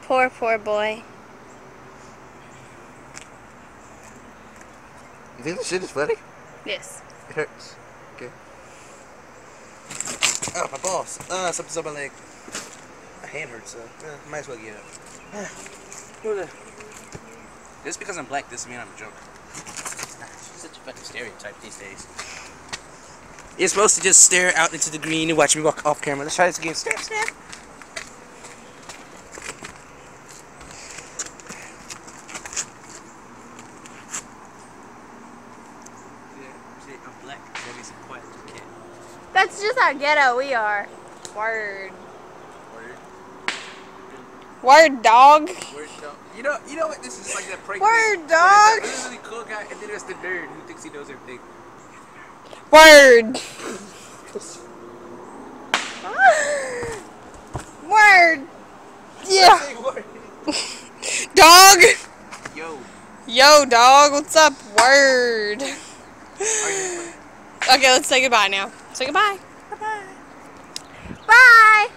Poor, poor boy. You think this shit is funny? Yes. It hurts. Okay. Oh, my balls. Something's on my leg. My hand hurts, so might as well get up. Just because I'm black doesn't mean I'm a joke. It's such a fucking stereotype these days. You're supposed to just stare out into the green and watch me walk off camera. Let's try this again. Snap, snap. I'm black. That means I'm quiet. Okay. That's just how ghetto we are. Word. Word, dog. Word, dog. You know what? This is like that prank Word, thing. dog. This is a really cool guy, and then there's the nerd who thinks he knows everything. Word. Word. Yeah. Word. Dog. Yo. Yo, dog. What's up? Word. Okay, let's say goodbye now. Say goodbye. Bye-bye. Bye.